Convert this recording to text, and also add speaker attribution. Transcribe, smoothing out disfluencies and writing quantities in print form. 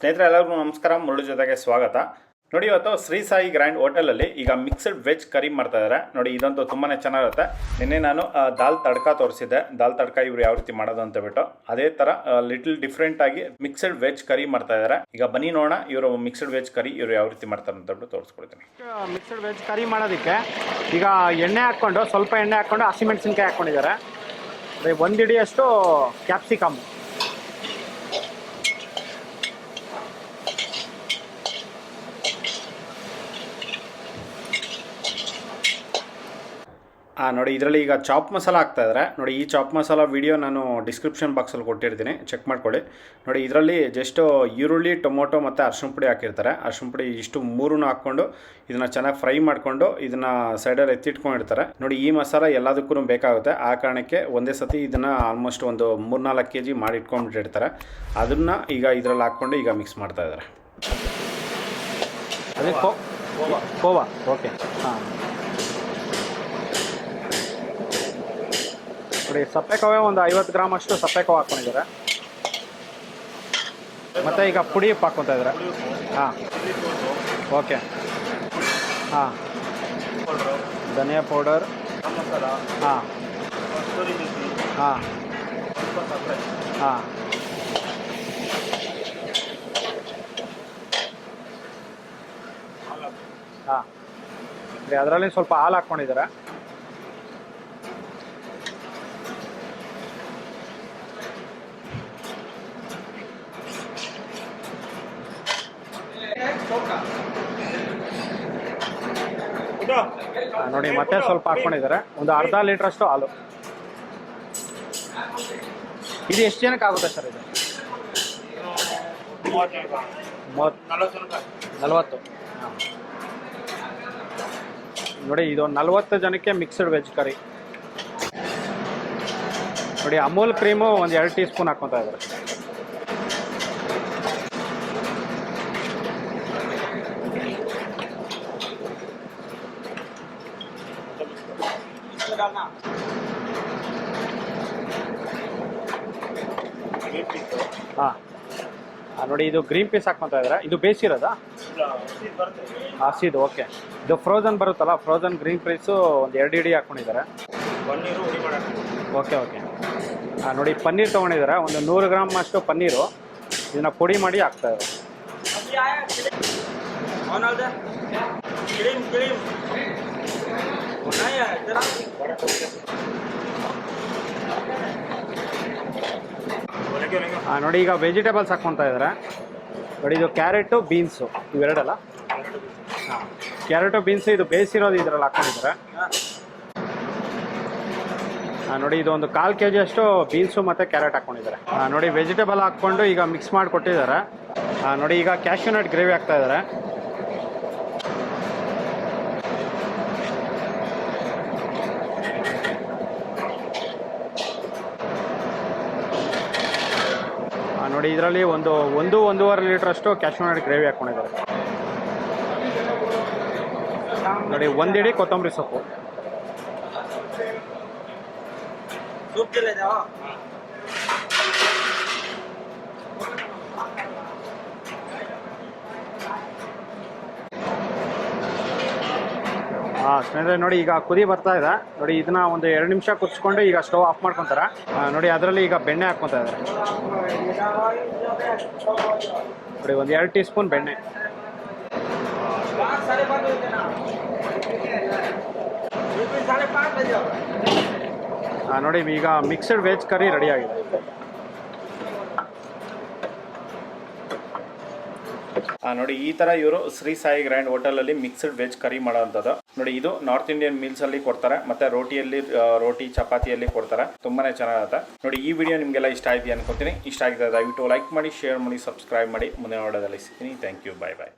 Speaker 1: ಸ್ನೇಹಿತರೆ ಎಲ್ಲರಿಗೂ ನಮಸ್ಕಾರ. ಮುರಳಿ ಜೊತೆಗೆ ಸ್ವಾಗತ. ನೋಡಿ, ಇವತ್ತು ಶ್ರೀ ಸಾಯಿ ಗ್ರ್ಯಾಂಡ್ ಹೋಟೆಲಲ್ಲಿ ಈಗ ಮಿಕ್ಸ್ಡ್ ವೆಜ್ ಕರಿ ಮಾಡ್ತಾ ಇದ್ದಾರೆ. ನೋಡಿ, ಇದಂತೂ ತುಂಬಾ ಚೆನ್ನಾಗಿರುತ್ತೆ. ನಿನ್ನೆ ನಾನು ದಾಲ್ ತಡ್ಕ ತೋರಿಸಿದ್ದೆ. ದಾಲ್ ತಡ್ಕ ಇವ್ರು ಯಾವ ರೀತಿ ಮಾಡೋದು ಅಂತ ಬಿಟ್ಟು ಅದೇ ಥರ ಲಿಟಲ್ ಡಿಫ್ರೆಂಟ್ ಆಗಿ ಮಿಕ್ಸ್ಡ್ ವೆಜ್ ಕರಿ ಮಾಡ್ತಾ ಇದ್ದಾರೆ. ಈಗ ಬನ್ನಿ ನೋಡೋಣ ಇವರು ಮಿಕ್ಸ್ಡ್ ವೆಜ್ ಕರಿ ಇವರು ಯಾವ ರೀತಿ ಮಾಡ್ತಾರೆ ಅಂತ ಬಿಟ್ಟು ತೋರಿಸ್ಕೊಡ್ತೀನಿ.
Speaker 2: ಮಿಕ್ಸ್ಡ್ ವೆಜ್ ಕರಿ ಮಾಡೋದಕ್ಕೆ ಈಗ ಎಣ್ಣೆ ಹಾಕ್ಕೊಂಡು ಸ್ವಲ್ಪ ಎಣ್ಣೆ ಹಾಕ್ಕೊಂಡು ಹಸಿಮೆಣಸಿನ್ಕಾಯಿ ಹಾಕ್ಕೊಂಡಿದ್ದಾರೆ. ಒಂದು ಹಿಡಿಯಷ್ಟು ಕ್ಯಾಪ್ಸಿಕಮ್,
Speaker 1: ನೋಡಿ ಇದರಲ್ಲಿ ಈಗ ಚಾಪ್ ಮಸಾಲ ಹಾಕ್ತಾ ಇದ್ದಾರೆ. ನೋಡಿ, ಈ ಚಾಪ್ ಮಸಾಲ ವಿಡಿಯೋ ನಾನು ಡಿಸ್ಕ್ರಿಪ್ಷನ್ ಬಾಕ್ಸಲ್ಲಿ ಕೊಟ್ಟಿರ್ತೀನಿ, ಚೆಕ್ ಮಾಡ್ಕೊಳ್ಳಿ. ನೋಡಿ, ಇದರಲ್ಲಿ ಜಸ್ಟು ಈರುಳ್ಳಿ, ಟೊಮೊಟೊ ಮತ್ತು ಅರ್ಶಿಣ ಪುಡಿ ಹಾಕಿರ್ತಾರೆ. ಅರ್ಶಿಣ ಪುಡಿ ಇಷ್ಟು ಮೂರನ್ನು ಹಾಕ್ಕೊಂಡು ಇದನ್ನು ಚೆನ್ನಾಗಿ ಫ್ರೈ ಮಾಡಿಕೊಂಡು ಇದನ್ನು ಸೈಡಲ್ಲಿ ಎತ್ತಿಟ್ಕೊಂಡಿರ್ತಾರೆ. ನೋಡಿ, ಈ ಮಸಾಲ ಎಲ್ಲದಕ್ಕೂ ಬೇಕಾಗುತ್ತೆ. ಆ ಕಾರಣಕ್ಕೆ ಒಂದೇ ಸತಿ ಇದನ್ನು ಆಲ್ಮೋಸ್ಟ್ ಒಂದು 3-4 kg ಮಾಡಿ ಇಟ್ಕೊಂಡ್ಬಿಟ್ಟಿರ್ತಾರೆ. ಅದನ್ನು ಈಗ ಇದರಲ್ಲಿ ಹಾಕ್ಕೊಂಡು ಈಗ ಮಿಕ್ಸ್ ಮಾಡ್ತಾ ಇದ್ದಾರೆ.
Speaker 2: ಅದೇ ಕೋವಾ. ಓಕೆ, ಹಾಂ. ನೋಡಿ, ಸಪ್ಪೆಕೋವೆ ಒಂದು 50 ಗ್ರಾಮ್ ಅಷ್ಟು ಸಪ್ಪೆಕೋವೆ ಹಾಕ್ಕೊಂಡಿದ್ದಾರೆ. ಮತ್ತು ಈಗ ಪುಡಿ ಉಪ್ಪು ಹಾಕ್ಕೊತಾ ಇದ್ದಾರೆ. ಹಾಂ, ಓಕೆ. ಹಾಂ, ಧನಿಯಾ ಪೌಡರ್. ಹಾಂ ಹಾಂ ಹಾಂ ಹಾಂ ಅದರಲ್ಲಿ ಸ್ವಲ್ಪ ಹಾಲು ಹಾಕ್ಕೊಂಡಿದ್ದಾರೆ. ನೋಡಿ, ಮತ್ತೆ ಸ್ವಲ್ಪ ಹಾಕ್ಕೊಂಡಿದ್ದಾರೆ. ಒಂದು ಅರ್ಧ ಲೀಟ್ರಷ್ಟು ಹಾಲು. ಇದು ಎಷ್ಟು ಜನಕ್ಕೆ ಆಗುತ್ತೆ ಸರ್? ಇದು 40. ನೋಡಿ, ಇದು 40 ಜನಕ್ಕೆ ಮಿಕ್ಸ್ಡ್ ವೆಜ್ ಕರಿ. ನೋಡಿ, ಅಮೂಲ್ ಕ್ರೀಮು ಒಂದು 2 ಟೀ ಸ್ಪೂನ್ ಹಾಕ್ಕೊತಾ ಇದ್ದಾರೆ. ಹಾಂ, ನೋಡಿ, ಇದು ಗ್ರೀನ್ ಪೀಸ್ ಹಾಕ್ಕೊತಾ ಇದ್ದಾರೆ. ಇದು ಬೇಯಿಸಿರೋದಾ? ಹಸಿದು. ಓಕೆ. ಇದು ಫ್ರೋಝನ್ ಬರುತ್ತಲ್ಲ, ಫ್ರೋಝನ್ ಗ್ರೀನ್ ಪೀಸು ಒಂದು 2 ಹಿಡಿ ಹಾಕ್ಕೊಂಡಿದ್ದಾರೆ. Okay okay. ನೋಡಿ, ಪನ್ನೀರ್ ತೊಗೊಂಡಿದ್ದಾರೆ. ಒಂದು 100 ಗ್ರಾಮ್ ಅಷ್ಟು ಪನ್ನೀರು. ಇದನ್ನು ಪುಡಿ ಮಾಡಿ ಹಾಕ್ತಾ ಇದ್ದಾರೆ. ನೋಡಿ, ಈಗ ವೆಜಿಟೇಬಲ್ಸ್ ಹಾಕ್ಕೊತಾ ಇದ್ದಾರೆ. ನೋಡಿ, ಇದು ಕ್ಯಾರೆಟು, ಬೀನ್ಸು ಇವೆರಡಲ್ಲ. ಹಾಂ, ಕ್ಯಾರೆಟು, ಬೀನ್ಸು ಇದು ಬೇಯಿಸಿರೋದು ಇದರಲ್ಲಿ ಹಾಕ್ಕೊಂಡಿದ್ದಾರೆ. ನೋಡಿ, ಇದು ಒಂದು 1/4 kg ಅಷ್ಟು ಬೀನ್ಸು ಮತ್ತು ಕ್ಯಾರೆಟ್ ಹಾಕ್ಕೊಂಡಿದ್ದಾರೆ. ನೋಡಿ, ವೆಜಿಟೇಬಲ್ ಹಾಕ್ಕೊಂಡು ಈಗ ಮಿಕ್ಸ್ ಮಾಡಿ ಕೊಟ್ಟಿದ್ದಾರೆ. ನೋಡಿ, ಈಗ ಕ್ಯಾಶ್ಯೂ ನಟ್ ಗ್ರೇವಿ ಹಾಕ್ತಾ ಇದ್ದಾರೆ. ನೋಡಿ, ಇದರಲ್ಲಿ ಒಂದು 1-1.5 ಲೀಟ್ರಷ್ಟು ಕ್ಯಾಶ್ಯೂ ನಟ್ ಗ್ರೇವಿ ಹಾಕ್ಕೊಂಡಿದ್ದಾರೆ. ನೋಡಿ, 1 ಹಿಡಿ ಕೊತ್ತಂಬರಿ ಸೊಪ್ಪು. ಸ್ನೇಹಿತರೆ, ನೋಡಿ, ಈಗ ಕುದಿ ಬರ್ತಾ ಇದೆ. ನೋಡಿ, ಇದನ್ನ ಒಂದು 2 ನಿಮಿಷ ಕುದಿಸ್ಕೊಂಡು ಈಗ ಸ್ಟವ್ ಆಫ್ ಮಾಡ್ಕೊತಾರೆ. ನೋಡಿ, ಅದರಲ್ಲಿ ಈಗ ಬೆಣ್ಣೆ ಹಾಕ್ಕೊತಾ ಇದ್ದಾರೆ. ನೋಡಿ, ಒಂದು 2 ಟೀ ಸ್ಪೂನ್ ಬೆಣ್ಣೆ. ನೋಡಿ, ಈಗ ಮಿಕ್ಸ್ಡ್ ವೆಜ್ ಕರಿ ರೆಡಿ ಆಗಿದೆ.
Speaker 1: ನೋಡಿ, ಈ ಥರ ಇವರು ಶ್ರೀ ಸಾಯಿ ಗ್ರ್ಯಾಂಡ್ ಹೋಟೆಲಲ್ಲಿ ಮಿಕ್ಸ್ಡ್ ವೆಜ್ ಕರಿ ಮಾಡೋವಂಥದ್ದು. ನೋಡಿ, ಇದು ನಾರ್ತ್ ಇಂಡಿಯನ್ ಮೀಲ್ಸಲ್ಲಿ ಕೊಡ್ತಾರೆ, ಮತ್ತು ರೋಟಿ ಚಪಾತಿಯಲ್ಲಿ ಕೊಡ್ತಾರೆ. ತುಂಬಾ ಚೆನ್ನಾಗಿರುತ್ತೆ. ನೋಡಿ, ಈ ವಿಡಿಯೋ ನಿಮಗೆಲ್ಲ ಇಷ್ಟ ಆಯ್ತು ಅನ್ಕೋತೀನಿ. ಇಷ್ಟ ಆಗಿದೆ ದಯವಿಟ್ಟು ಲೈಕ್ ಮಾಡಿ, ಶೇರ್ ಮಾಡಿ, ಸಬ್ಸ್ಕ್ರೈಬ್ ಮಾಡಿ. ಮುಂದಿನ ವಿಡಿಯೋದಲ್ಲಿ ಸಿಗ್ತೀನಿ. Thank you. Bye bye.